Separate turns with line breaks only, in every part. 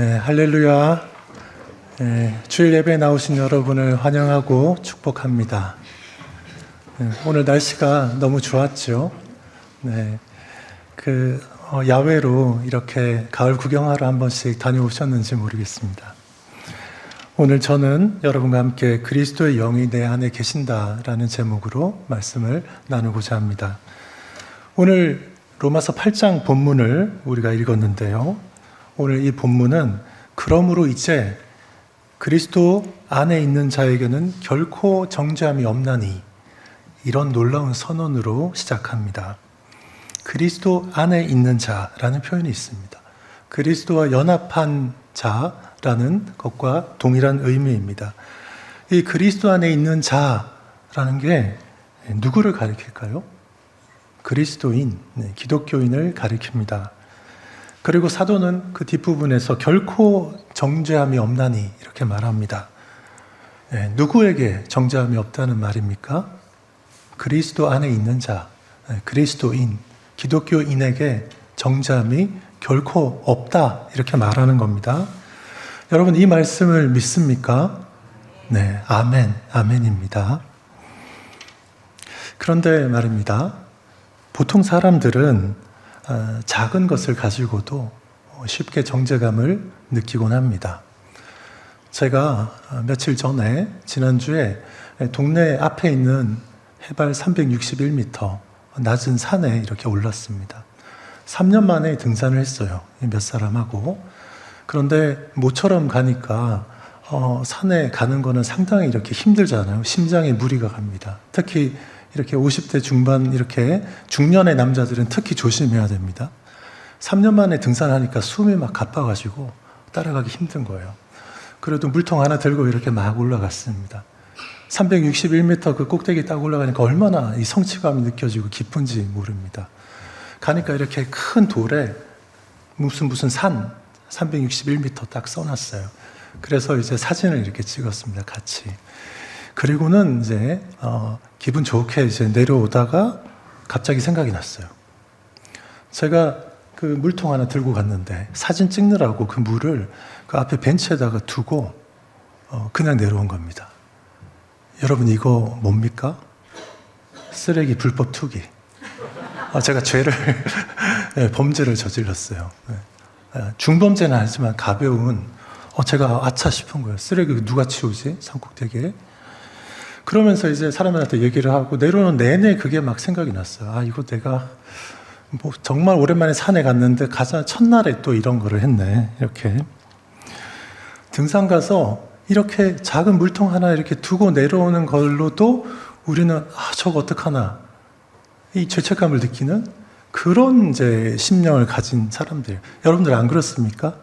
네, 할렐루야. 네, 주일 예배에 나오신 여러분을 환영하고 축복합니다. 네, 오늘 날씨가 너무 좋았죠. 네, 야외로 이렇게 가을 구경하러 한 번씩 다녀오셨는지 모르겠습니다. 오늘 저는 여러분과 함께 그리스도의 영이 내 안에 계신다라는 제목으로 말씀을 나누고자 합니다. 오늘 로마서 8장 본문을 우리가 읽었는데요. 오늘 이 본문은 그러므로 이제 그리스도 안에 있는 자에게는 결코 정죄함이 없나니 이런 놀라운 선언으로 시작합니다. 그리스도 안에 있는 자라는 표현이 있습니다. 그리스도와 연합한 자라는 것과 동일한 의미입니다. 이 그리스도 안에 있는 자라는 게 누구를 가리킬까요? 그리스도인, 기독교인을 가리킵니다. 그리고 사도는 그 뒷부분에서 결코 정죄함이 없나니 이렇게 말합니다. 누구에게 정죄함이 없다는 말입니까? 그리스도 안에 있는 자, 그리스도인, 기독교인에게 정죄함이 결코 없다 이렇게 말하는 겁니다. 여러분 이 말씀을 믿습니까? 네, 아멘, 아멘입니다. 그런데 말입니다. 보통 사람들은 작은 것을 가지고도 쉽게 정죄감을 느끼곤 합니다. 제가 며칠 전에 지난주에 동네 앞에 있는 해발 361m 낮은 산에 이렇게 올랐습니다. 3년 만에 등산을 했어요. 몇 사람하고. 그런데 모처럼 가니까 산에 가는 거는 상당히 이렇게 힘들잖아요. 심장에 무리가 갑니다. 특히 이렇게 50대 중반 이렇게 중년의 남자들은 특히 조심해야 됩니다. 3년 만에 등산하니까 숨이 막 가빠가지고 따라가기 힘든 거예요. 그래도 물통 하나 들고 이렇게 막 올라갔습니다. 361m 그 꼭대기 딱 올라가니까 얼마나 이 성취감이 느껴지고 기쁜지 모릅니다. 가니까 이렇게 큰 돌에 무슨 산 361m 딱 써놨어요. 그래서 이제 사진을 이렇게 찍었습니다. 같이. 그리고는 이제 기분 좋게 이제 내려오다가 갑자기 생각이 났어요. 제가 그 물통 하나 들고 갔는데 사진 찍느라고 그 물을 그 앞에 벤치에다가 두고 그냥 내려온 겁니다. 여러분 이거 뭡니까? 쓰레기 불법 투기. 제가 범죄를 저질렀어요. 중범죄는 아니지만 가벼운 제가 아차 싶은 거예요. 쓰레기 누가 치우지? 산꼭대기에. 그러면서 이제 사람들한테 얘기를 하고 내려오는 내내 그게 막 생각이 났어요. 이거 내가 정말 오랜만에 산에 갔는데 가자 첫날에 또 이런 거를 했네. 이렇게 등산 가서 이렇게 작은 물통 하나 이렇게 두고 내려오는 걸로도 우리는 저거 어떡하나 이 죄책감을 느끼는 그런 이제 심령을 가진 사람들. 여러분들 안 그렇습니까?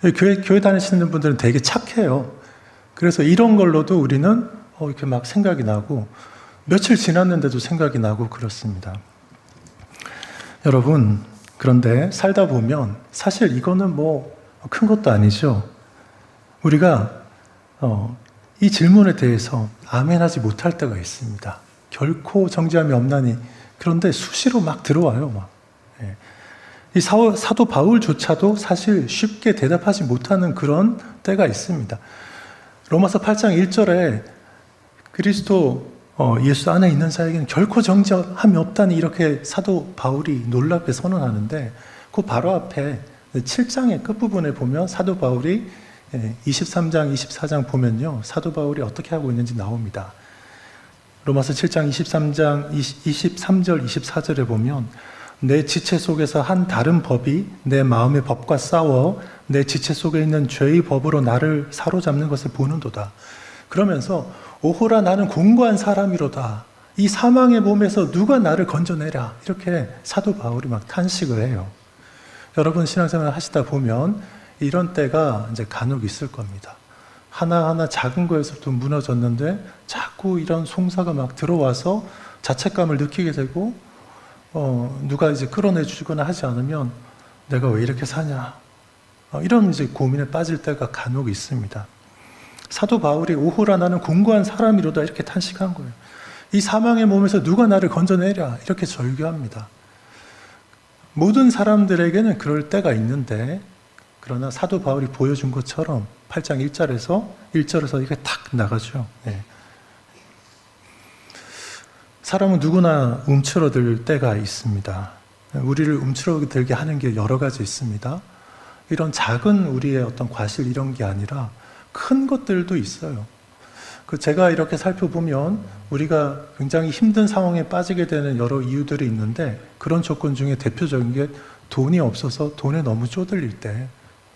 교회 다니시는 분들은 되게 착해요. 그래서 이런 걸로도 우리는 이렇게 막 생각이 나고 며칠 지났는데도 생각이 나고 그렇습니다. 여러분 그런데 살다 보면 사실 이거는 큰 것도 아니죠. 우리가 이 질문에 대해서 아멘하지 못할 때가 있습니다. 결코 정죄함이 없나니. 그런데 수시로 막 들어와요. 이 사도 바울조차도 사실 쉽게 대답하지 못하는 그런 때가 있습니다. 로마서 8장 1절에 그리스도 예수 안에 있는 자에게는 결코 정죄함이 없다니 이렇게 사도 바울이 놀랍게 선언하는데 그 바로 앞에 7장의 끝부분에 보면 사도 바울이 23장, 24장 보면요. 사도 바울이 어떻게 하고 있는지 나옵니다. 로마서 7장 23절, 24절에 보면 내 지체 속에서 한 다른 법이 내 마음의 법과 싸워 내 지체 속에 있는 죄의 법으로 나를 사로잡는 것을 보는도다. 그러면서 오호라 나는 공고한 사람이로다. 이 사망의 몸에서 누가 나를 건져내랴. 이렇게 사도 바울이 막 탄식을 해요. 여러분 신앙생활 하시다 보면 이런 때가 이제 간혹 있을 겁니다. 하나하나 작은 거에서부터 무너졌는데 자꾸 이런 송사가 막 들어와서 자책감을 느끼게 되고 누가 이제 끌어내 주거나 하지 않으면 내가 왜 이렇게 사냐. 이런 이제 고민에 빠질 때가 간혹 있습니다. 사도 바울이 오호라 나는 공고한 사람이로다 이렇게 탄식한 거예요. 이 사망의 몸에서 누가 나를 건져내랴 이렇게 절규합니다. 모든 사람들에게는 그럴 때가 있는데 그러나 사도 바울이 보여준 것처럼 8장 1절에서 이게 탁 나가죠. 예. 사람은 누구나 움츠러들 때가 있습니다. 우리를 움츠러들게 하는 게 여러 가지 있습니다. 이런 작은 우리의 어떤 과실 이런 게 아니라 큰 것들도 있어요. 제가 이렇게 살펴보면 우리가 굉장히 힘든 상황에 빠지게 되는 여러 이유들이 있는데, 그런 조건 중에 대표적인 게 돈이 없어서 돈에 너무 쪼들릴 때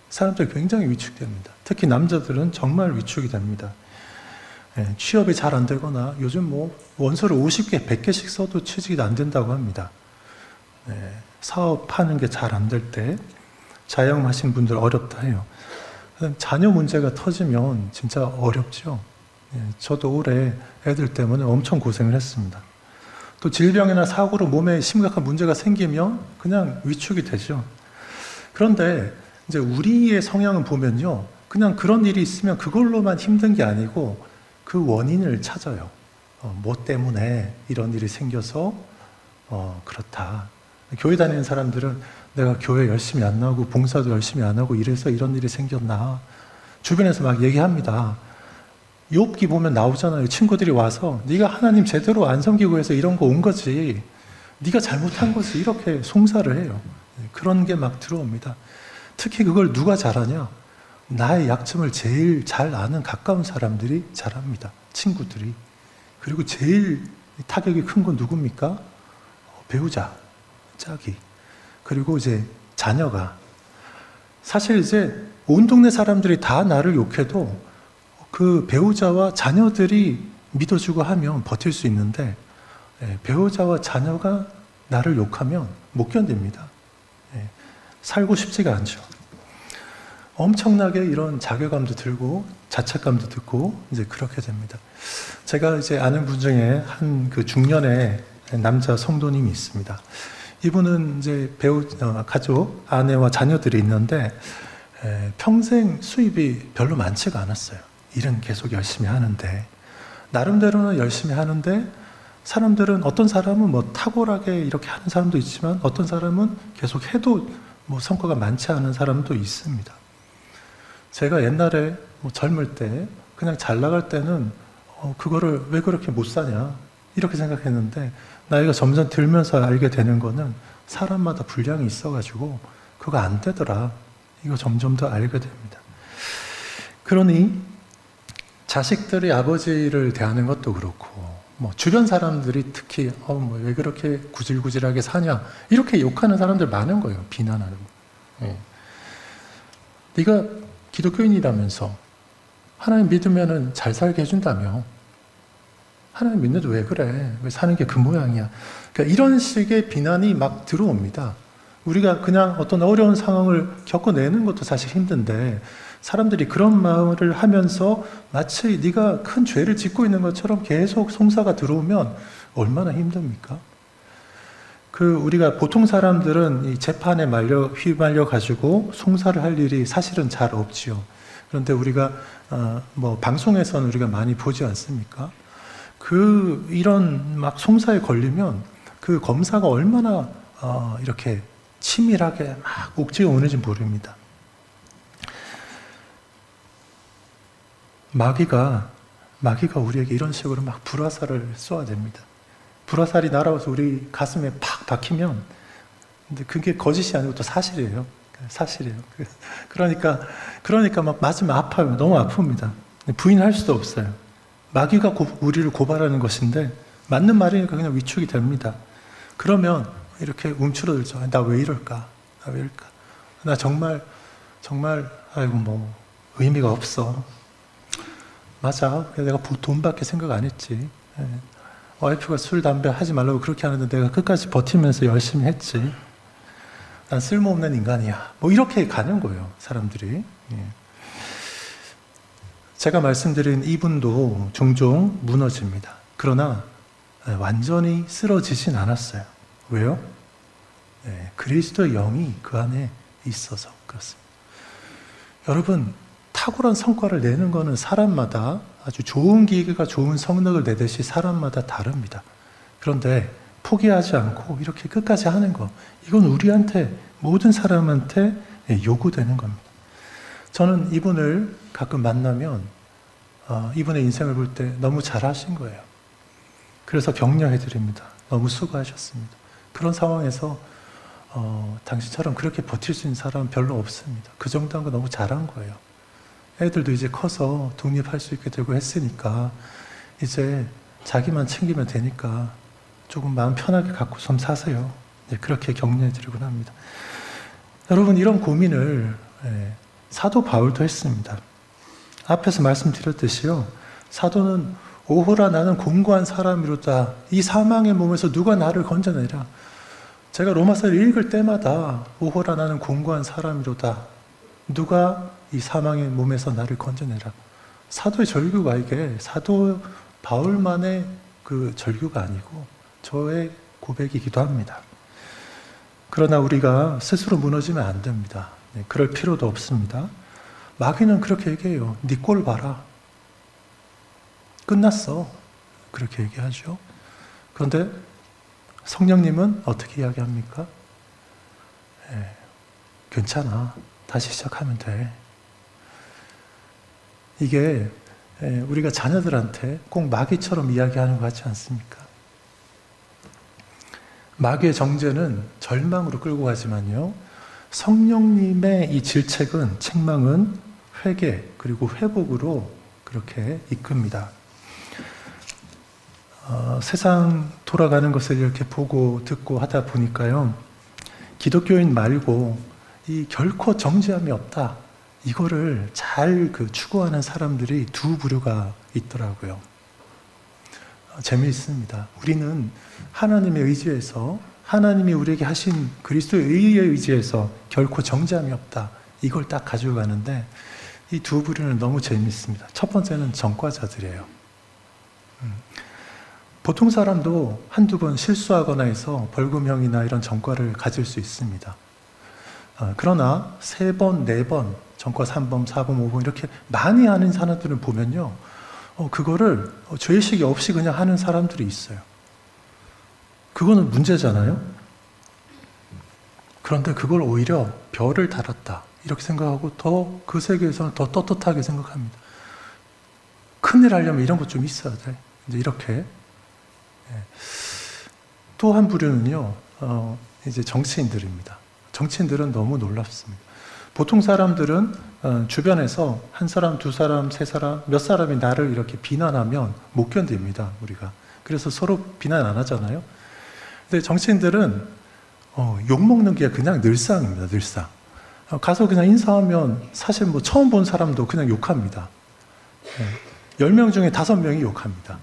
사람들이 굉장히 위축됩니다. 특히 남자들은 정말 위축이 됩니다. 취업이 잘 안 되거나, 요즘 원서를 50개, 100개씩 써도 취직이 안 된다고 합니다. 사업하는 게 잘 안 될 때 자영하신 분들 어렵다 해요. 자녀 문제가 터지면 진짜 어렵죠. 저도 올해 애들 때문에 엄청 고생을 했습니다. 또 질병이나 사고로 몸에 심각한 문제가 생기면 그냥 위축이 되죠. 그런데 이제 우리의 성향은 보면요, 그냥 그런 일이 있으면 그걸로만 힘든 게 아니고 그 원인을 찾아요. 뭐 때문에 이런 일이 생겨서 그렇다. 교회 다니는 사람들은 내가 교회 열심히 안 나오고 봉사도 열심히 안 하고 이래서 이런 일이 생겼나. 주변에서 막 얘기합니다. 욥기 보면 나오잖아요. 친구들이 와서 네가 하나님 제대로 안 섬기고 해서 이런 거 온 거지, 네가 잘못한 거지, 이렇게 송사를 해요. 그런 게 막 들어옵니다. 특히 그걸 누가 잘하냐? 나의 약점을 제일 잘 아는 가까운 사람들이 잘합니다. 친구들이. 그리고 제일 타격이 큰 건 누굽니까? 배우자, 짝이. 그리고 이제 자녀가. 사실 이제 온 동네 사람들이 다 나를 욕해도 그 배우자와 자녀들이 믿어주고 하면 버틸 수 있는데, 배우자와 자녀가 나를 욕하면 못 견딥니다. 살고 싶지가 않죠. 엄청나게 이런 자괴감도 들고 자책감도 듣고 이제 그렇게 됩니다. 제가 이제 아는 분 중에 한 그 중년의 남자 성도님이 있습니다. 이분은 이제 가족, 아내와 자녀들이 있는데 평생 수입이 별로 많지가 않았어요. 일은 계속 열심히 하는데, 나름대로는 열심히 하는데, 사람들은 어떤 사람은 탁월하게 이렇게 하는 사람도 있지만 어떤 사람은 계속 해도 성과가 많지 않은 사람도 있습니다. 제가 옛날에 젊을 때 그냥 잘 나갈 때는 그거를 왜 그렇게 못 사냐 이렇게 생각했는데, 나이가 점점 들면서 알게 되는 거는 사람마다 분량이 있어가지고 그거 안 되더라, 이거 점점 더 알게 됩니다. 그러니 자식들이 아버지를 대하는 것도 그렇고, 주변 사람들이 특히 왜 그렇게 구질구질하게 사냐 이렇게 욕하는 사람들 많은 거예요. 비난하는 거. 네가 기독교인이라면서 하나님 믿으면은 잘 살게 해준다며, 하나님 믿는데 왜 그래? 왜 사는 게 그 모양이야? 그러니까 이런 식의 비난이 막 들어옵니다. 우리가 그냥 어떤 어려운 상황을 겪어내는 것도 사실 힘든데, 사람들이 그런 말을 하면서 마치 네가 큰 죄를 짓고 있는 것처럼 계속 송사가 들어오면 얼마나 힘듭니까? 우리가 보통 사람들은 이 재판에 휘말려 가지고 송사를 할 일이 사실은 잘 없지요. 그런데 우리가 방송에서는 우리가 많이 보지 않습니까? 이런 막 송사에 걸리면 그 검사가 얼마나 이렇게 치밀하게 막 옥죄어 오는지 모릅니다. 마귀가 우리에게 이런 식으로 막 불화살을 쏘아댑니다. 불화살이 날아와서 우리 가슴에 팍 박히면, 근데 그게 거짓이 아니고 또 사실이에요. 사실이에요. 그러니까 막 맞으면 아파요. 너무 아픕니다. 부인할 수도 없어요. 마귀가 우리를 고발하는 것인데 맞는 말이니까 그냥 위축이 됩니다. 그러면 이렇게 움츠러들죠. 나 왜 이럴까? 나 정말 아이고 의미가 없어. 맞아. 내가 돈밖에 생각 안 했지. 와이프가 술, 담배 하지 말라고 그렇게 하는데 내가 끝까지 버티면서 열심히 했지. 난 쓸모없는 인간이야. 이렇게 가는 거예요, 사람들이. 제가 말씀드린 이분도 종종 무너집니다. 그러나 완전히 쓰러지진 않았어요. 왜요? 그리스도의 영이 그 안에 있어서 그렇습니다. 여러분, 탁월한 성과를 내는 것은 사람마다 아주 좋은 기회가 좋은 성능을 내듯이 사람마다 다릅니다. 그런데 포기하지 않고 이렇게 끝까지 하는 것, 이건 우리한테, 모든 사람한테 요구되는 겁니다. 저는 이분을 가끔 만나면 이분의 인생을 볼 때 너무 잘하신 거예요. 그래서 격려해 드립니다. 너무 수고하셨습니다. 그런 상황에서 당신처럼 그렇게 버틸 수 있는 사람은 별로 없습니다. 그 정도 한 거 너무 잘한 거예요. 애들도 이제 커서 독립할 수 있게 되고 했으니까 이제 자기만 챙기면 되니까 조금 마음 편하게 갖고 좀 사세요. 네, 그렇게 격려해 드리곤 합니다. 여러분, 이런 고민을 사도 바울도 했습니다. 앞에서 말씀드렸듯이요, 사도는 오호라 나는 공고한 사람이로다. 이 사망의 몸에서 누가 나를 건져내라. 제가 로마서를 읽을 때마다 오호라 나는 공고한 사람이로다. 누가 이 사망의 몸에서 나를 건져내라. 사도의 절규가 이게 사도 바울만의 그 절규가 아니고 저의 고백이기도 합니다. 그러나 우리가 스스로 무너지면 안 됩니다. 네, 그럴 필요도 없습니다. 마귀는 그렇게 얘기해요. 네 꼴 봐라. 끝났어. 그렇게 얘기하죠. 그런데 성령님은 어떻게 이야기합니까? 괜찮아. 다시 시작하면 돼. 이게 우리가 자녀들한테 꼭 마귀처럼 이야기하는 것 같지 않습니까? 마귀의 정죄는 절망으로 끌고 가지만요, 성령님의 이 질책은, 책망은 회개 그리고 회복으로 그렇게 이끕니다. 세상 돌아가는 것을 이렇게 보고 듣고 하다 보니까요, 기독교인 말고 이 결코 정죄함이 없다, 이거를 잘 추구하는 사람들이 두 부류가 있더라고요. 재미있습니다. 우리는 하나님의 의지에서, 하나님이 우리에게 하신 그리스도의 의에 의지해서 결코 정죄함이 없다, 이걸 딱 가지고 가는데, 이 두 부류는 너무 재미있습니다. 첫 번째는 전과자들이에요. 보통 사람도 한두 번 실수하거나 해서 벌금형이나 이런 전과를 가질 수 있습니다. 그러나 3번, 4번, 전과 3번, 4번, 5번 이렇게 많이 하는 사람들을 보면요, 그거를 죄의식이 없이 그냥 하는 사람들이 있어요. 그거는 문제잖아요. 그런데 그걸 오히려 별을 달았다, 이렇게 생각하고 더 그 세계에서는 더 떳떳하게 생각합니다. 큰일 하려면 이런 것 좀 있어야 돼. 이제 이렇게. 또 한 부류는요, 이제 정치인들입니다. 정치인들은 너무 놀랍습니다. 보통 사람들은 주변에서 한 사람, 두 사람, 세 사람, 몇 사람이 나를 이렇게 비난하면 못 견딥니다, 우리가. 그래서 서로 비난 안 하잖아요. 근데 정치인들은 욕먹는 게 그냥 늘상입니다, 늘상. 가서 그냥 인사하면 사실 뭐 처음 본 사람도 그냥 욕합니다. 10명 중에 5명이 욕합니다.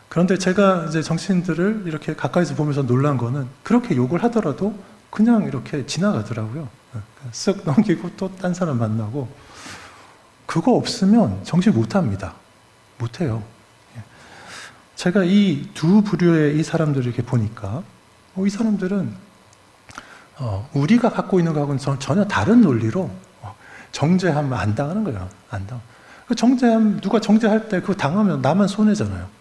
그런데 제가 이제 정치인들을 이렇게 가까이서 보면서 놀란 거는, 그렇게 욕을 하더라도 그냥 이렇게 지나가더라고요. 쓱 넘기고 또 딴 사람 만나고. 그거 없으면 정치 못 합니다. 못 해요. 제가 이 두 부류의 이 사람들을 이렇게 보니까, 이 사람들은 우리가 갖고 있는 거하고는 전혀 다른 논리로 정죄하면 안 당하는 거예요. 안 당. 정죄하면, 누가 정죄할 때 그거 당하면 나만 손해잖아요.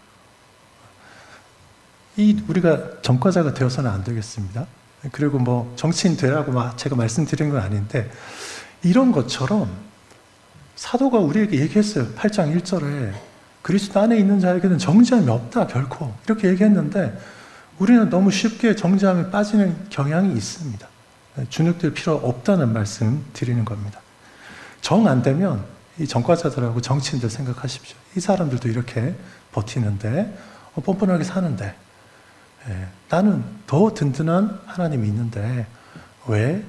우리가 전과자가 되어서는 안 되겠습니다. 그리고 뭐 정치인 되라고 제가 말씀드린 건 아닌데, 이런 것처럼 사도가 우리에게 얘기했어요. 8장 1절에 그리스도 안에 있는 자에게는 정죄함이 없다, 결코. 이렇게 얘기했는데 우리는 너무 쉽게 정죄함에 빠지는 경향이 있습니다. 주눅들 필요 없다는 말씀 드리는 겁니다. 정 안 되면 이 전과자들하고 정치인들 생각하십시오. 이 사람들도 이렇게 버티는데, 뻔뻔하게 사는데, 나는 더 든든한 하나님이 있는데 왜?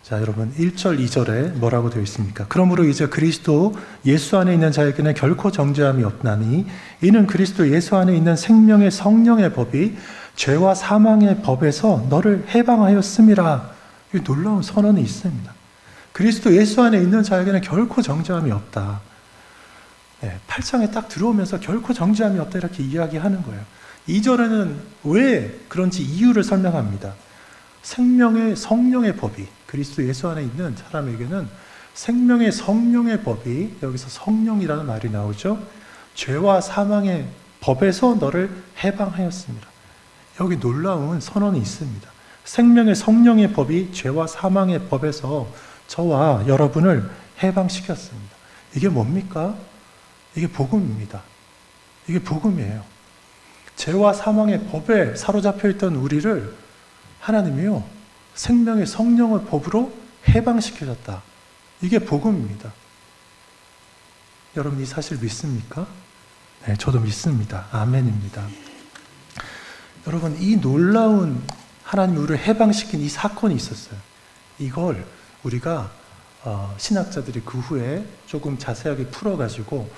자, 여러분 1절 2절에 뭐라고 되어 있습니까? 그러므로 이제 그리스도 예수 안에 있는 자에게는 결코 정죄함이 없나니 이는 그리스도 예수 안에 있는 생명의 성령의 법이 죄와 사망의 법에서 너를 해방하였음이라. 이 놀라운 선언이 있습니다. 그리스도 예수 안에 있는 자에게는 결코 정죄함이 없다. 8장에 딱 들어오면서 결코 정죄함이 없다, 이렇게 이야기하는 거예요. 2절에는 왜 그런지 이유를 설명합니다. 생명의 성령의 법이, 그리스도 예수 안에 있는 사람에게는 생명의 성령의 법이, 여기서 성령이라는 말이 나오죠. 죄와 사망의 법에서 너를 해방하였습니다. 여기 놀라운 선언이 있습니다. 생명의 성령의 법이 죄와 사망의 법에서 저와 여러분을 해방시켰습니다. 이게 뭡니까? 이게 복음입니다. 이게 복음이에요. 죄와 사망의 법에 사로잡혀 있던 우리를 하나님이요, 생명의 성령의 법으로 해방시켜줬다. 이게 복음입니다. 여러분 이 사실 믿습니까? 네, 저도 믿습니다. 아멘입니다. 여러분 이 놀라운 하나님이 우리를 해방시킨 이 사건이 있었어요. 이걸 우리가 신학자들이 그 후에 조금 자세하게 풀어가지고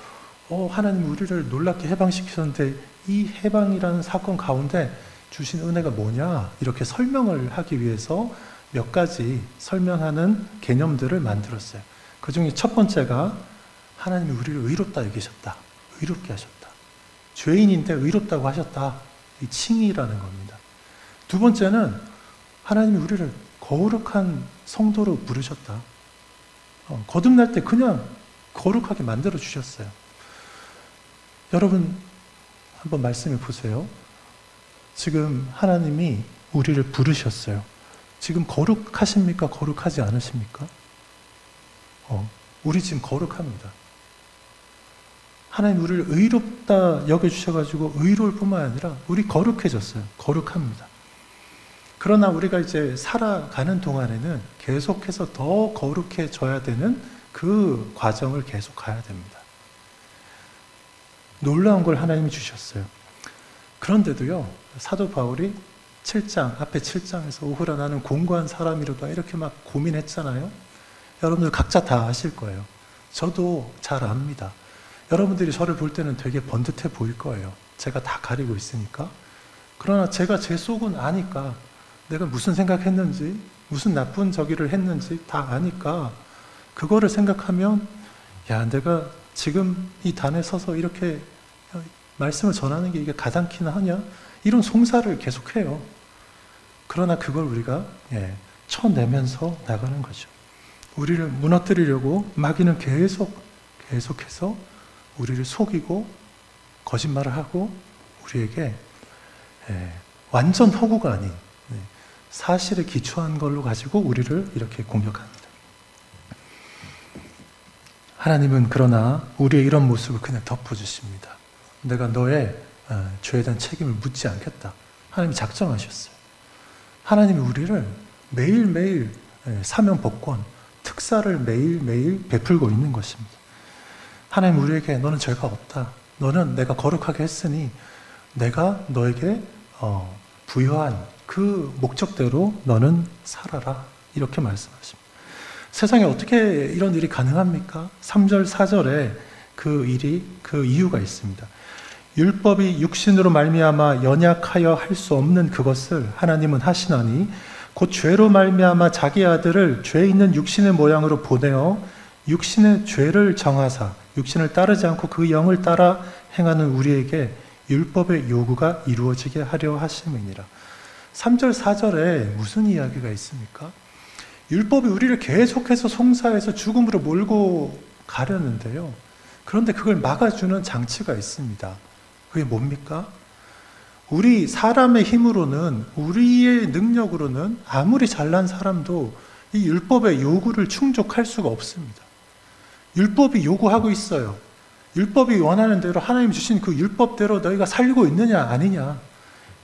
하나님 우리를 놀랍게 해방시키셨는데 이 해방이라는 사건 가운데 주신 은혜가 뭐냐 이렇게 설명을 하기 위해서 몇 가지 설명하는 개념들을 만들었어요. 그 중에 첫 번째가 하나님이 우리를 의롭다 여기셨다. 의롭게 하셨다. 죄인인데 의롭다고 하셨다. 이 칭의라는 겁니다. 두 번째는 하나님이 우리를 거룩한 성도로 부르셨다. 거듭날 때 그냥 거룩하게 만들어 주셨어요. 여러분 한번 말씀해 보세요. 지금 하나님이 우리를 부르셨어요. 지금 거룩하십니까? 거룩하지 않으십니까? 우리 지금 거룩합니다. 하나님 우리를 의롭다 여겨주셔가지고 의로울 뿐만 아니라 우리 거룩해졌어요. 거룩합니다. 그러나 우리가 이제 살아가는 동안에는 계속해서 더 거룩해져야 되는 그 과정을 계속 가야 됩니다. 놀라운 걸 하나님이 주셨어요. 그런데도요, 사도 바울이 7장, 앞에 7장에서 오호라 나는 공고한 사람이로다 이렇게 막 고민했잖아요. 여러분들 각자 다 아실 거예요. 저도 잘 압니다. 여러분들이 저를 볼 때는 되게 번듯해 보일 거예요. 제가 다 가리고 있으니까. 그러나 제가 제 속은 아니까, 내가 무슨 생각했는지, 무슨 나쁜 저기를 했는지 다 아니까 그거를 생각하면 야, 내가 지금 이 단에 서서 이렇게 말씀을 전하는 게 이게 가당키나 하냐? 이런 송사를 계속해요. 그러나 그걸 우리가 쳐내면서 나가는 거죠. 우리를 무너뜨리려고 마귀는 계속해서 우리를 속이고 거짓말을 하고 우리에게 완전 허구가 아닌 사실에 기초한 걸로 가지고 우리를 이렇게 공격합니다. 하나님은 그러나 우리의 이런 모습을 그냥 덮어주십니다. 내가 너의 죄에 대한 책임을 묻지 않겠다. 하나님이 작정하셨어요. 하나님이 우리를 매일매일 사면복권, 특사를 매일매일 베풀고 있는 것입니다. 하나님 우리에게 너는 죄가 없다. 너는 내가 거룩하게 했으니 내가 너에게 부여한 그 목적대로 너는 살아라. 이렇게 말씀하십니다. 세상에 어떻게 이런 일이 가능합니까? 3절, 4절에 그 이유가 있습니다. 율법이 육신으로 말미암아 연약하여 할 수 없는 그것을 하나님은 하시나니 곧 죄로 말미암아 자기 아들을 죄 있는 육신의 모양으로 보내어 육신의 죄를 정하사 육신을 따르지 않고 그 영을 따라 행하는 우리에게 율법의 요구가 이루어지게 하려 하심이니라. 3절, 4절에 무슨 이야기가 있습니까? 율법이 우리를 계속해서 송사해서 죽음으로 몰고 가려는데요. 그런데 그걸 막아주는 장치가 있습니다. 그게 뭡니까? 우리 사람의 힘으로는, 우리의 능력으로는 아무리 잘난 사람도 이 율법의 요구를 충족할 수가 없습니다. 율법이 요구하고 있어요. 율법이 원하는 대로 하나님 주신 그 율법대로 너희가 살고 있느냐 아니냐.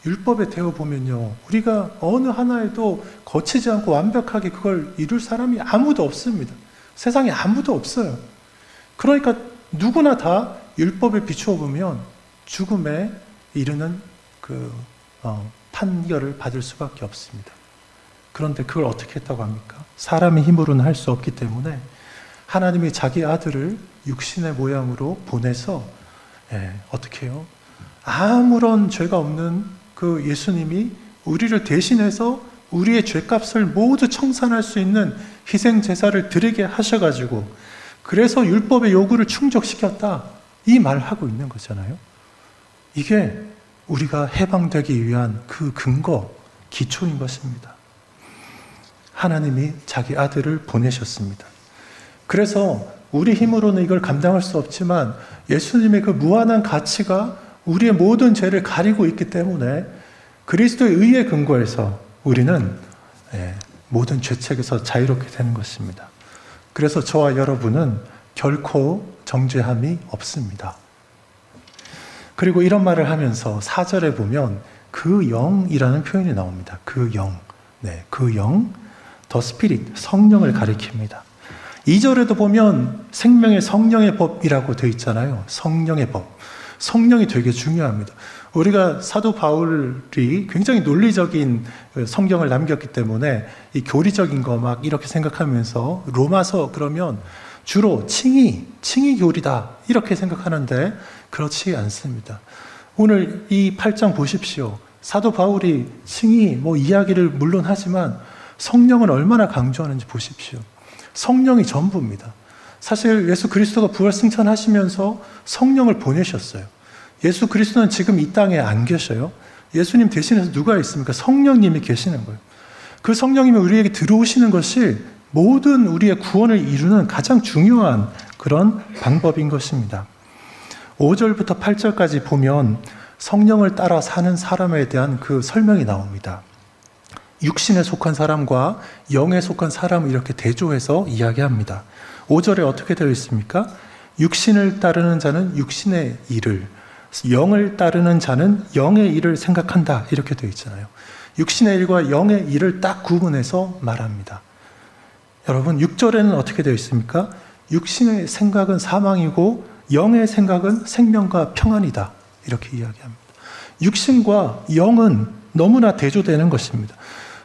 율법에 대어보면요, 우리가 어느 하나에도 거치지 않고 완벽하게 그걸 이룰 사람이 아무도 없습니다. 세상에 아무도 없어요. 그러니까 누구나 다 율법에 비추어 보면 죽음에 이르는 판결을 받을 수밖에 없습니다. 그런데 그걸 어떻게 했다고 합니까? 사람의 힘으로는 할 수 없기 때문에 하나님이 자기 아들을 육신의 모양으로 보내서 어떻게 해요? 아무런 죄가 없는 그 예수님이 우리를 대신해서 우리의 죄값을 모두 청산할 수 있는 희생 제사를 드리게 하셔가지고 그래서 율법의 요구를 충족시켰다. 이 말을 하고 있는 거잖아요. 이게 우리가 해방되기 위한 그 근거, 기초인 것입니다. 하나님이 자기 아들을 보내셨습니다. 그래서 우리 힘으로는 이걸 감당할 수 없지만 예수님의 그 무한한 가치가 우리의 모든 죄를 가리고 있기 때문에 그리스도의 의에 근거해서 우리는 모든 죄책에서 자유롭게 되는 것입니다. 그래서 저와 여러분은 결코 정죄함이 없습니다. 그리고 이런 말을 하면서 4절에 보면 그 영이라는 표현이 나옵니다. 그 영. 그 영, 더 스피릿, 성령을 가리킵니다. 2절에도 보면 생명의 성령의 법이라고 되어 있잖아요. 성령의 법. 성령이 되게 중요합니다. 우리가 사도 바울이 굉장히 논리적인 성경을 남겼기 때문에 이 교리적인 거 막 이렇게 생각하면서 로마서 그러면 주로 칭의 교리다 이렇게 생각하는데 그렇지 않습니다. 오늘 이 8장 보십시오. 사도 바울이 칭의 이야기를 물론 하지만 성령은 얼마나 강조하는지 보십시오. 성령이 전부입니다. 사실 예수 그리스도가 부활 승천하시면서 성령을 보내셨어요. 예수 그리스도는 지금 이 땅에 안 계셔요. 예수님 대신해서 누가 있습니까? 성령님이 계시는 거예요. 그 성령님이 우리에게 들어오시는 것이 모든 우리의 구원을 이루는 가장 중요한 그런 방법인 것입니다. 5절부터 8절까지 보면 성령을 따라 사는 사람에 대한 그 설명이 나옵니다. 육신에 속한 사람과 영에 속한 사람을 이렇게 대조해서 이야기합니다. 5절에 어떻게 되어 있습니까? 육신을 따르는 자는 육신의 일을, 영을 따르는 자는 영의 일을 생각한다 이렇게 되어 있잖아요. 육신의 일과 영의 일을 딱 구분해서 말합니다. 여러분 6절에는 어떻게 되어 있습니까? 육신의 생각은 사망이고 영의 생각은 생명과 평안이다 이렇게 이야기합니다. 육신과 영은 너무나 대조되는 것입니다.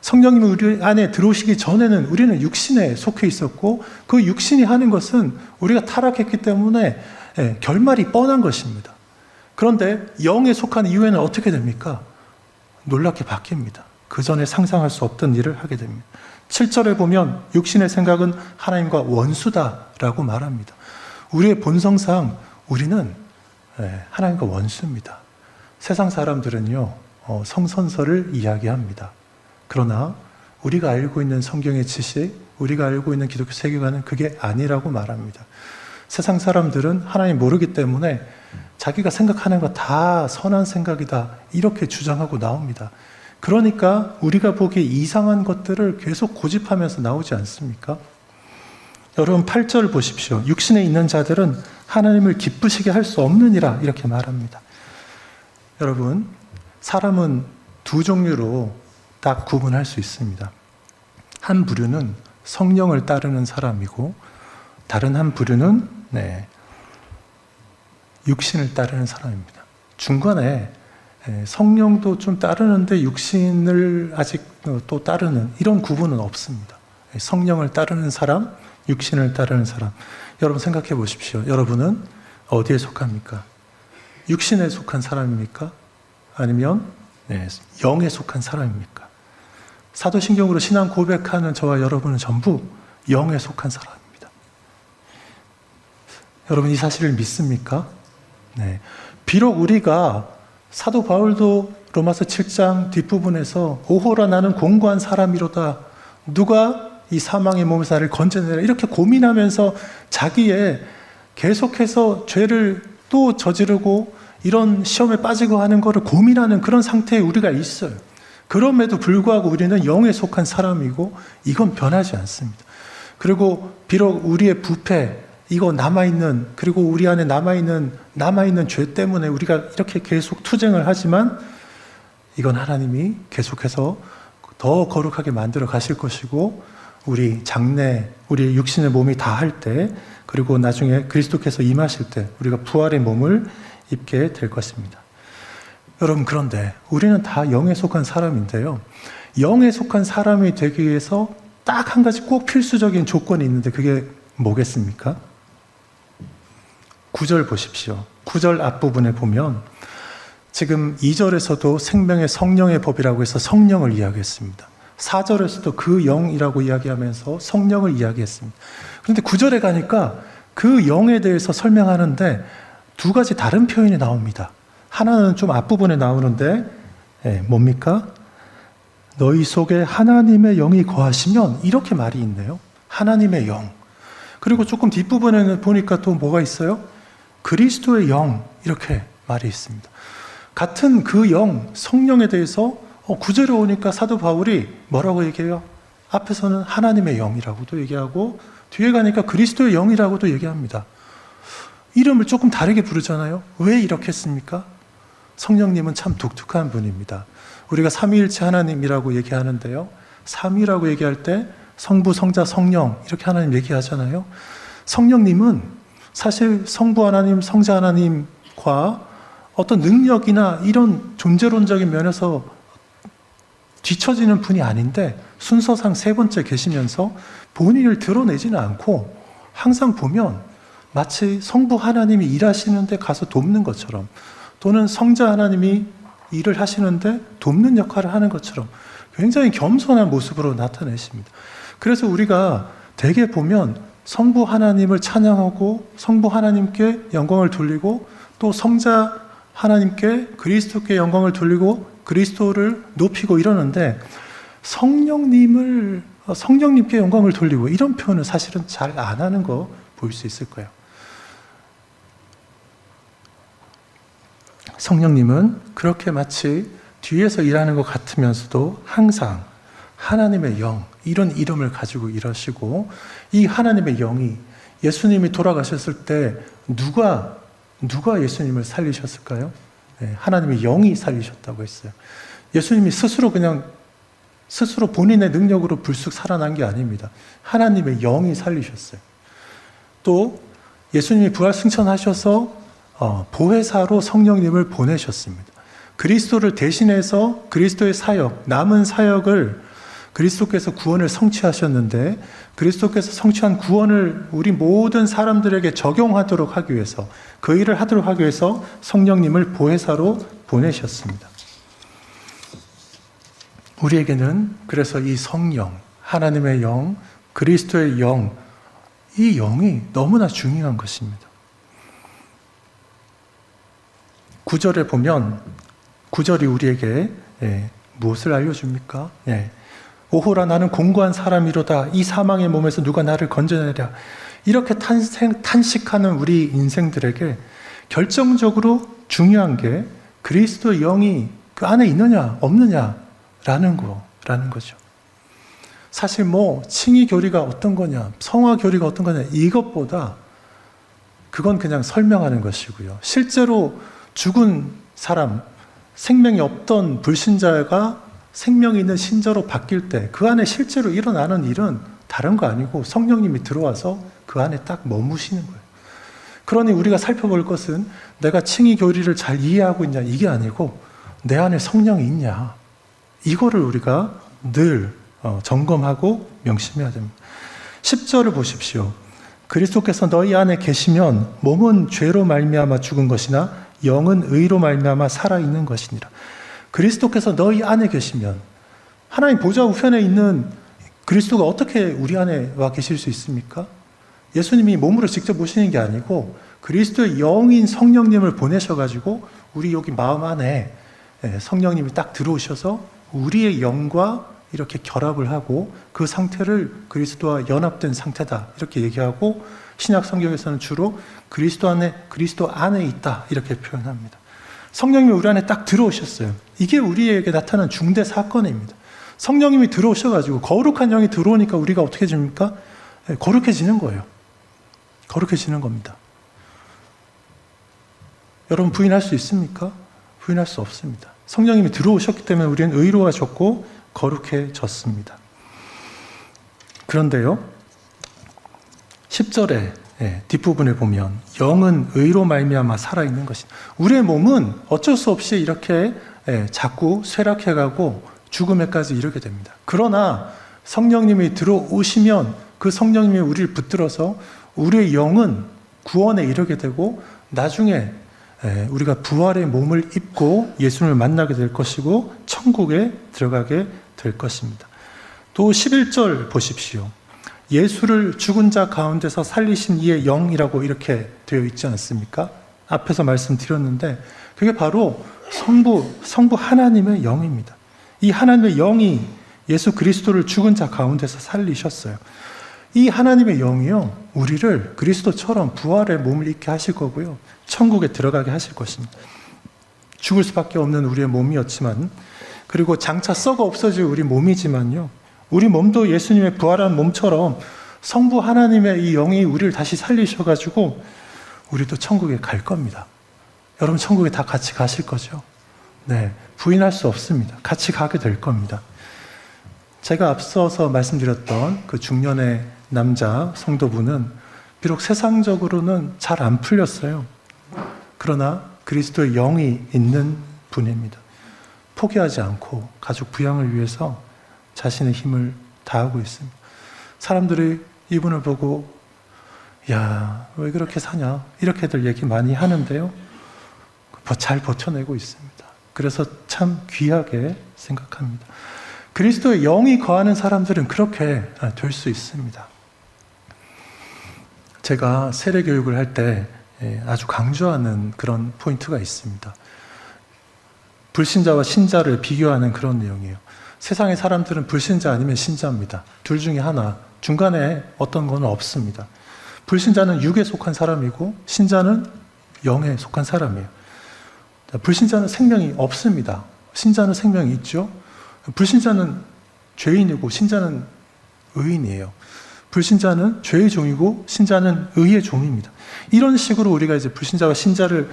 성령님이 우리 안에 들어오시기 전에는 우리는 육신에 속해 있었고 그 육신이 하는 것은 우리가 타락했기 때문에 결말이 뻔한 것입니다. 그런데 영에 속한 이후에는 어떻게 됩니까? 놀랍게 바뀝니다. 그 전에 상상할 수 없던 일을 하게 됩니다. 7절에 보면 육신의 생각은 하나님과 원수다라고 말합니다. 우리의 본성상 우리는 하나님과 원수입니다. 세상 사람들은요 성선설을 이야기합니다. 그러나 우리가 알고 있는 성경의 지식, 우리가 알고 있는 기독교 세계관은 그게 아니라고 말합니다. 세상 사람들은 하나님 모르기 때문에 자기가 생각하는 거 다 선한 생각이다 이렇게 주장하고 나옵니다. 그러니까 우리가 보기에 이상한 것들을 계속 고집하면서 나오지 않습니까? 여러분 8절 보십시오. 육신에 있는 자들은 하나님을 기쁘시게 할 수 없느니라 이렇게 말합니다. 여러분 사람은 두 종류로 딱 구분할 수 있습니다. 한 부류는 성령을 따르는 사람이고 다른 한 부류는 육신을 따르는 사람입니다. 중간에 성령도 좀 따르는데 육신을 아직 또 따르는 이런 구분은 없습니다. 성령을 따르는 사람, 육신을 따르는 사람. 여러분 생각해 보십시오. 여러분은 어디에 속합니까? 육신에 속한 사람입니까? 아니면 영에 속한 사람입니까? 사도신경으로 신앙 고백하는 저와 여러분은 전부 영에 속한 사람입니다. 여러분 이 사실을 믿습니까? 비록 우리가 사도 바울도 로마서 7장 뒷부분에서 오호라 나는 공고한 사람이로다. 누가 이 사망의 몸에서 나를 건져내라. 이렇게 고민하면서 자기의 계속해서 죄를 또 저지르고 이런 시험에 빠지고 하는 것을 고민하는 그런 상태에 우리가 있어요. 그럼에도 불구하고 우리는 영에 속한 사람이고 이건 변하지 않습니다. 그리고 비록 우리의 부패, 이거 남아있는, 그리고 우리 안에 남아있는 죄 때문에 우리가 이렇게 계속 투쟁을 하지만 이건 하나님이 계속해서 더 거룩하게 만들어 가실 것이고 우리 장래, 우리 육신의 몸이 다 할 때 그리고 나중에 그리스도께서 임하실 때 우리가 부활의 몸을 입게 될 것입니다. 여러분 그런데 우리는 다 영에 속한 사람인데요. 영에 속한 사람이 되기 위해서 딱 한 가지 꼭 필수적인 조건이 있는데 그게 뭐겠습니까? 9절 보십시오. 9절 앞부분에 보면 지금 2절에서도 생명의 성령의 법이라고 해서 성령을 이야기했습니다. 4절에서도 그 영이라고 이야기하면서 성령을 이야기했습니다. 그런데 9절에 가니까 그 영에 대해서 설명하는데 두 가지 다른 표현이 나옵니다. 하나는 좀 앞부분에 나오는데 뭡니까? 너희 속에 하나님의 영이 거하시면 이렇게 말이 있네요. 하나님의 영. 그리고 조금 뒷부분에는 보니까 또 뭐가 있어요? 그리스도의 영 이렇게 말이 있습니다. 같은 그 영, 성령에 대해서 9절에 오니까 사도 바울이 뭐라고 얘기해요? 앞에서는 하나님의 영이라고도 얘기하고 뒤에 가니까 그리스도의 영이라고도 얘기합니다. 이름을 조금 다르게 부르잖아요. 왜 이렇게 했습니까? 성령님은 참 독특한 분입니다. 우리가 삼위일체 하나님이라고 얘기하는데요. 삼위라고 얘기할 때 성부, 성자, 성령 이렇게 하나님 얘기하잖아요. 성령님은 사실 성부 하나님, 성자 하나님과 어떤 능력이나 이런 존재론적인 면에서 뒤처지는 분이 아닌데 순서상 세 번째 계시면서 본인을 드러내지는 않고 항상 보면 마치 성부 하나님이 일하시는데 가서 돕는 것처럼 또는 성자 하나님이 일을 하시는데 돕는 역할을 하는 것처럼 굉장히 겸손한 모습으로 나타내십니다. 그래서 우리가 대개 보면 성부 하나님을 찬양하고 성부 하나님께 영광을 돌리고 또 성자 하나님께 그리스도께 영광을 돌리고 그리스도를 높이고 이러는데 성령님께 영광을 돌리고 이런 표현은 사실은 잘 안 하는 거 볼 수 있을 거예요. 성령님은 그렇게 마치 뒤에서 일하는 것 같으면서도 항상 하나님의 영, 이런 이름을 가지고 일하시고 이 하나님의 영이 예수님이 돌아가셨을 때 누가 예수님을 살리셨을까요? 네, 하나님의 영이 살리셨다고 했어요. 예수님이 스스로 본인의 능력으로 불쑥 살아난 게 아닙니다. 하나님의 영이 살리셨어요. 또 예수님이 부활 승천하셔서 보혜사로 성령님을 보내셨습니다. 그리스도를 대신해서 그리스도의 사역, 남은 사역을 그리스도께서 구원을 성취하셨는데 그리스도께서 성취한 구원을 우리 모든 사람들에게 적용하도록 하기 위해서 그 일을 하도록 하기 위해서 성령님을 보혜사로 보내셨습니다. 우리에게는 그래서 이 성령, 하나님의 영, 그리스도의 영, 이 영이 너무나 중요한 것입니다. 9절에 보면 9절이 우리에게 무엇을 알려줍니까? 오호라 나는 공고한 사람이로다. 이 사망의 몸에서 누가 나를 건져내랴. 이렇게 탄식하는 우리 인생들에게 결정적으로 중요한 게 그리스도의 영이 그 안에 있느냐 없느냐라는 거죠. 사실 칭의 교리가 어떤 거냐, 성화 교리가 어떤 거냐 이것보다 그건 그냥 설명하는 것이고요. 실제로 죽은 사람, 생명이 없던 불신자가 생명이 있는 신자로 바뀔 때 그 안에 실제로 일어나는 일은 다른 거 아니고 성령님이 들어와서 그 안에 딱 머무시는 거예요. 그러니 우리가 살펴볼 것은 내가 칭의 교리를 잘 이해하고 있냐 이게 아니고 내 안에 성령이 있냐 이거를 우리가 늘 점검하고 명심해야 됩니다. 10절을 보십시오. 그리스도께서 너희 안에 계시면 몸은 죄로 말미암아 죽은 것이나 영은 의로 말미암아 살아있는 것이니라. 그리스도께서 너희 안에 계시면 하나님 보좌 우편에 있는 그리스도가 어떻게 우리 안에 와 계실 수 있습니까? 예수님이 몸으로 직접 오시는 게 아니고 그리스도의 영인 성령님을 보내셔가지고 우리 여기 마음 안에 성령님이 딱 들어오셔서 우리의 영과 이렇게 결합을 하고 그 상태를 그리스도와 연합된 상태다 이렇게 얘기하고 신약 성경에서는 주로 그리스도 안에 있다 이렇게 표현합니다. 성령님이 우리 안에 딱 들어오셨어요. 이게 우리에게 나타난 중대 사건입니다. 성령님이 들어오셔가지고 거룩한 영이 들어오니까 우리가 어떻게 됩니까? 거룩해지는 거예요. 거룩해지는 겁니다. 여러분 부인할 수 있습니까? 부인할 수 없습니다. 성령님이 들어오셨기 때문에 우리는 의로워졌고 거룩해졌습니다. 그런데요, 10절에 뒷부분에 보면 영은 의로 말미암아 살아있는 것이다. 우리의 몸은 어쩔 수 없이 이렇게 자꾸 쇠락해가고 죽음에까지 이르게 됩니다. 그러나 성령님이 들어오시면 그 성령님이 우리를 붙들어서 우리의 영은 구원에 이르게 되고 나중에 우리가 부활의 몸을 입고 예수님을 만나게 될 것이고 천국에 들어가게 될 것입니다. 또 11절 보십시오. 예수를 죽은 자 가운데서 살리신 이의 영이라고 이렇게 되어 있지 않습니까? 앞에서 말씀드렸는데 그게 바로 성부 하나님의 영입니다. 이 하나님의 영이 예수 그리스도를 죽은 자 가운데서 살리셨어요. 이 하나님의 영이요, 우리를 그리스도처럼 부활의 몸을 입게 하실 거고요, 천국에 들어가게 하실 것입니다. 죽을 수밖에 없는 우리의 몸이었지만 그리고 장차 썩어 없어질 우리 몸이지만요, 우리 몸도 예수님의 부활한 몸처럼 성부 하나님의 이 영이 우리를 다시 살리셔가지고 우리도 천국에 갈 겁니다. 여러분 천국에 다 같이 가실 거죠? 네, 부인할 수 없습니다. 같이 가게 될 겁니다. 제가 앞서서 말씀드렸던 그 중년의 남자 성도분은 비록 세상적으로는 잘 안 풀렸어요. 그러나 그리스도의 영이 있는 분입니다. 포기하지 않고 가족 부양을 위해서 자신의 힘을 다하고 있습니다. 사람들이 이분을 보고 야, 왜 그렇게 사냐 이렇게들 얘기 많이 하는데요, 잘 버텨내고 있습니다. 그래서 참 귀하게 생각합니다. 그리스도의 영이 거하는 사람들은 그렇게 될 수 있습니다. 제가 세례 교육을 할 때 아주 강조하는 그런 포인트가 있습니다. 불신자와 신자를 비교하는 그런 내용이에요. 세상의 사람들은 불신자 아니면 신자입니다. 둘 중에 하나, 중간에 어떤 건 없습니다. 불신자는 육에 속한 사람이고 신자는 영에 속한 사람이에요. 불신자는 생명이 없습니다. 신자는 생명이 있죠. 불신자는 죄인이고 신자는 의인이에요. 불신자는 죄의 종이고 신자는 의의 종입니다. 이런 식으로 우리가 이제 불신자와 신자를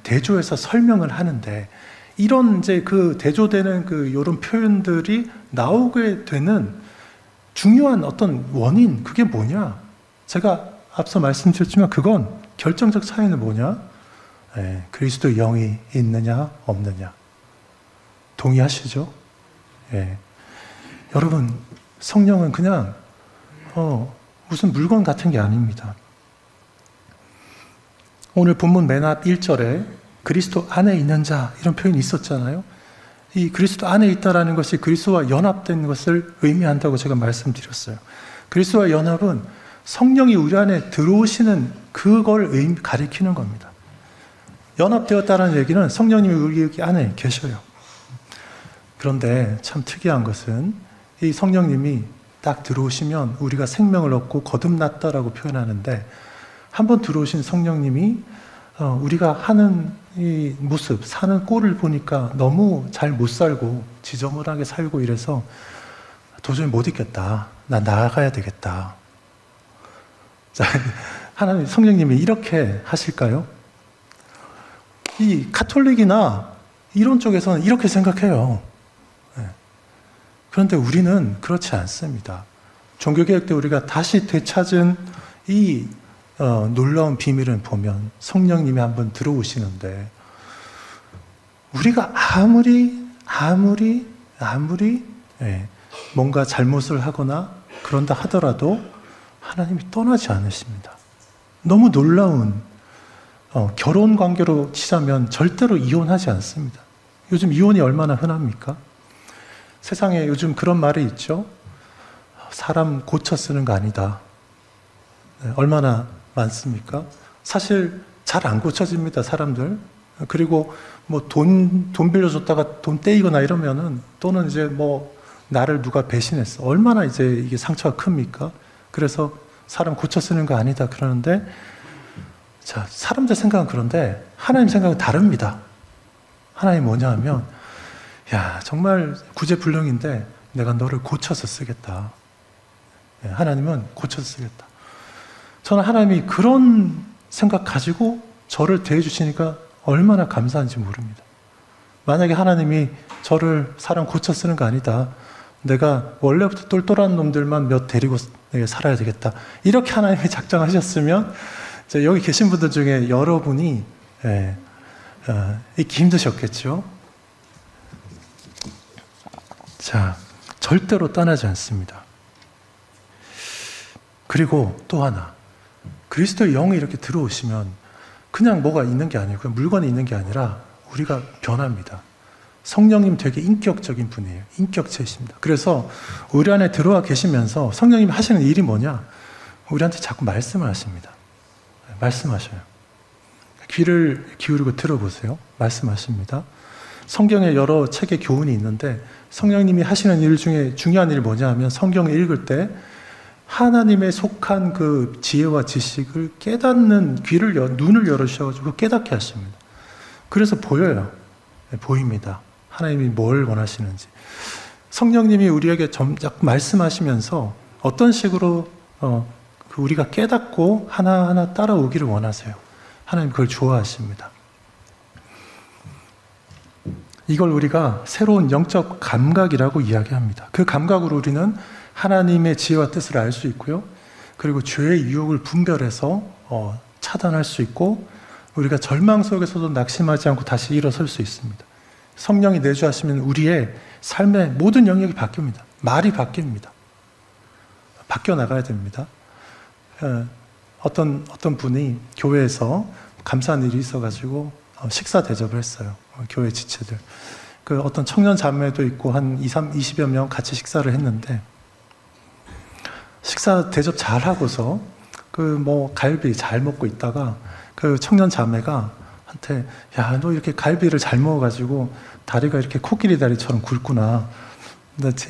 대조해서 설명을 하는데, 이런 이제 그 대조되는 그 이런 표현들이 나오게 되는 중요한 어떤 원인, 그게 뭐냐? 제가 앞서 말씀드렸지만 그건 결정적 차이는 뭐냐? 그리스도의 영이 있느냐 없느냐. 동의하시죠? 여러분, 성령은 그냥 무슨 물건 같은 게 아닙니다. 오늘 본문 맨 앞 1절에 그리스도 안에 있는 자, 이런 표현이 있었잖아요. 이 그리스도 안에 있다라는 것이 그리스도와 연합된 것을 의미한다고 제가 말씀드렸어요. 그리스도와 연합은 성령이 우리 안에 들어오시는 그걸 가리키는 겁니다. 연합되었다는 얘기는 성령님이 우리 안에 계셔요. 그런데 참 특이한 것은 이 성령님이 딱 들어오시면 우리가 생명을 얻고 거듭났다라고 표현하는데, 한번 들어오신 성령님이 우리가 하는 이 모습, 사는 꼴을 보니까 너무 잘 못 살고 지저분하게 살고 이래서 도저히 못 있겠다. 나 나아가야 되겠다. 자, 하나님 성령님이 이렇게 하실까요? 이 카톨릭이나 이런 쪽에서는 이렇게 생각해요. 그런데 우리는 그렇지 않습니다. 종교개혁 때 우리가 다시 되찾은 이 놀라운 비밀을 보면 성령님이 한번 들어오시는데, 우리가 아무리 뭔가 잘못을 하거나 그런다 하더라도 하나님이 떠나지 않으십니다. 너무 놀라운 결혼 관계로 치자면 절대로 이혼하지 않습니다. 요즘 이혼이 얼마나 흔합니까? 세상에 요즘 그런 말이 있죠. 사람 고쳐 쓰는 거 아니다. 얼마나 많습니까? 사실 잘 안 고쳐집니다, 사람들. 그리고 뭐 돈 빌려줬다가 돈 떼이거나 이러면은, 또는 이제 뭐 나를 누가 배신했어. 얼마나 이제 이게 상처가 큽니까? 그래서 사람 고쳐 쓰는 거 아니다 그러는데, 자, 사람들 생각은 그런데 하나님 생각은 다릅니다. 하나님 뭐냐 하면, 야, 정말 구제불능인데 내가 너를 고쳐서 쓰겠다. 하나님은 고쳐서 쓰겠다. 저는 하나님이 그런 생각 가지고 저를 대해주시니까 얼마나 감사한지 모릅니다. 만약에 하나님이 저를 사람 고쳐 쓰는 거 아니다. 내가 원래부터 똘똘한 놈들만 몇 데리고 살아야 되겠다. 이렇게 하나님이 작정하셨으면 여기 계신 분들 중에 여러분이 있기 힘드셨겠죠. 자, 절대로 떠나지 않습니다. 그리고 또 하나, 그리스도의 영이 이렇게 들어오시면 그냥 뭐가 있는 게 아니고 물건이 있는 게 아니라 우리가 변합니다. 성령님 되게 인격적인 분이에요. 인격체이십니다. 그래서 우리 안에 들어와 계시면서 성령님이 하시는 일이 뭐냐? 우리한테 자꾸 말씀을 하십니다. 말씀하셔요. 귀를 기울이고 들어보세요. 말씀하십니다. 성경에 여러 책의 교훈이 있는데, 성령님이 하시는 일 중에 중요한 일이 뭐냐 하면, 성경을 읽을 때 하나님의 속한 그 지혜와 지식을 깨닫는 눈을 열어주셔가지고 깨닫게 하십니다. 그래서 보여요. 보입니다. 하나님이 뭘 원하시는지. 성령님이 우리에게 점작 말씀하시면서 어떤 식으로 우리가 깨닫고 하나하나 따라오기를 원하세요. 하나님 그걸 좋아하십니다. 이걸 우리가 새로운 영적 감각이라고 이야기합니다. 그 감각으로 우리는 하나님의 지혜와 뜻을 알 수 있고요. 그리고 죄의 유혹을 분별해서 차단할 수 있고, 우리가 절망 속에서도 낙심하지 않고 다시 일어설 수 있습니다. 성령이 내주하시면 우리의 삶의 모든 영역이 바뀝니다. 말이 바뀝니다. 바뀌어 나가야 됩니다. 어떤 분이 교회에서 감사한 일이 있어가지고 식사 대접을 했어요. 교회 지체들. 그 어떤 청년 자매도 있고 한 20여 명 같이 식사를 했는데, 식사 대접 잘 하고서 갈비 잘 먹고 있다가 그 청년 자매가 한테, 야, 너 이렇게 갈비를 잘 먹어가지고 다리가 이렇게 코끼리 다리처럼 굵구나.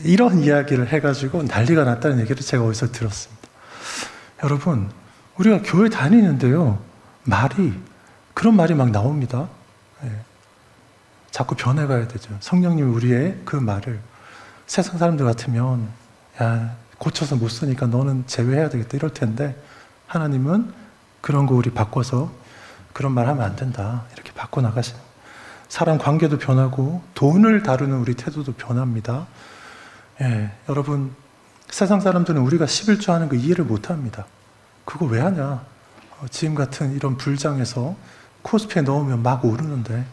이런 이야기를 해가지고 난리가 났다는 얘기를 제가 어디서 들었습니다. 여러분, 우리가 교회 다니는데요, 그런 말이 막 나옵니다. 자꾸 변해가야 되죠. 성령님이 우리의 그 말을, 세상 사람들 같으면, 야, 고쳐서 못 쓰니까 너는 제외해야 되겠다 이럴 텐데, 하나님은 그런 거 우리 바꿔서 그런 말 하면 안 된다 이렇게 바꿔나가시는, 사람 관계도 변하고 돈을 다루는 우리 태도도 변합니다. 여러분, 세상 사람들은 우리가 11조 하는 거 이해를 못합니다. 그거 왜 하냐, 지금 같은 이런 불장에서 코스피에 넣으면 막 오르는데,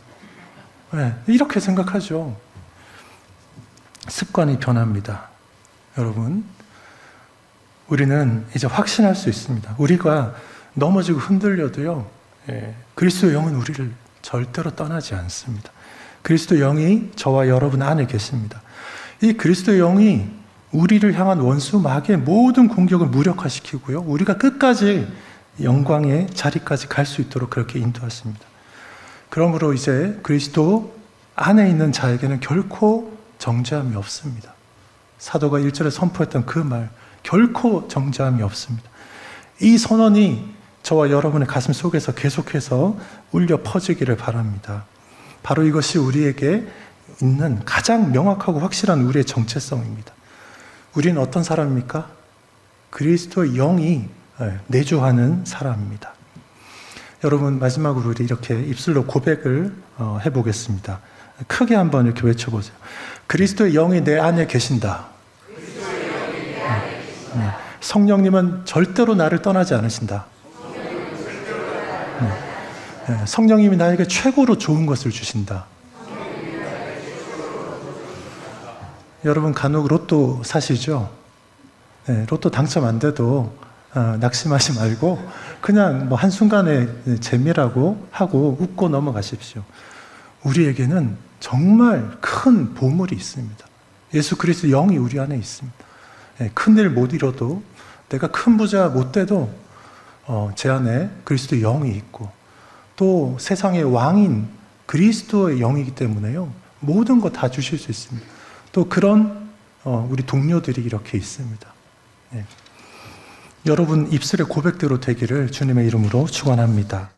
이렇게 생각하죠. 습관이 변합니다. 여러분, 우리는 이제 확신할 수 있습니다. 우리가 넘어지고 흔들려도요, 그리스도의 영은 우리를 절대로 떠나지 않습니다. 그리스도의 영이 저와 여러분 안에 계십니다. 이 그리스도의 영이 우리를 향한 원수 마귀의 모든 공격을 무력화시키고요, 우리가 끝까지 영광의 자리까지 갈 수 있도록 그렇게 인도하십니다. 그러므로 이제 그리스도 안에 있는 자에게는 결코 정죄함이 없습니다. 사도가 1절에 선포했던 그 말, 결코 정죄함이 없습니다. 이 선언이 저와 여러분의 가슴 속에서 계속해서 울려 퍼지기를 바랍니다. 바로 이것이 우리에게 있는 가장 명확하고 확실한 우리의 정체성입니다. 우리는 어떤 사람입니까? 그리스도의 영이 내주하는 사람입니다. 여러분, 마지막으로 우리 이렇게 입술로 고백을 해보겠습니다. 크게 한번 이렇게 외쳐보세요. 그리스도의 영이 내 안에 계신다. 성령님은 절대로 나를 떠나지 않으신다. 성령님이 나에게 최고로 좋은 것을 주신다. 여러분, 간혹 로또 사시죠? 로또 당첨 안 돼도 낙심하지 말고 그냥 뭐 한순간의 재미라고 하고 웃고 넘어가십시오. 우리에게는 정말 큰 보물이 있습니다. 예수 그리스도 영이 우리 안에 있습니다. 큰일 못 이뤄도, 내가 큰 부자 못 돼도 제 안에 그리스도 영이 있고, 또 세상의 왕인 그리스도의 영이기 때문에요, 모든 거 다 주실 수 있습니다. 또 그런 우리 동료들이 이렇게 있습니다. 여러분 입술의 고백대로 되기를 주님의 이름으로 축원합니다.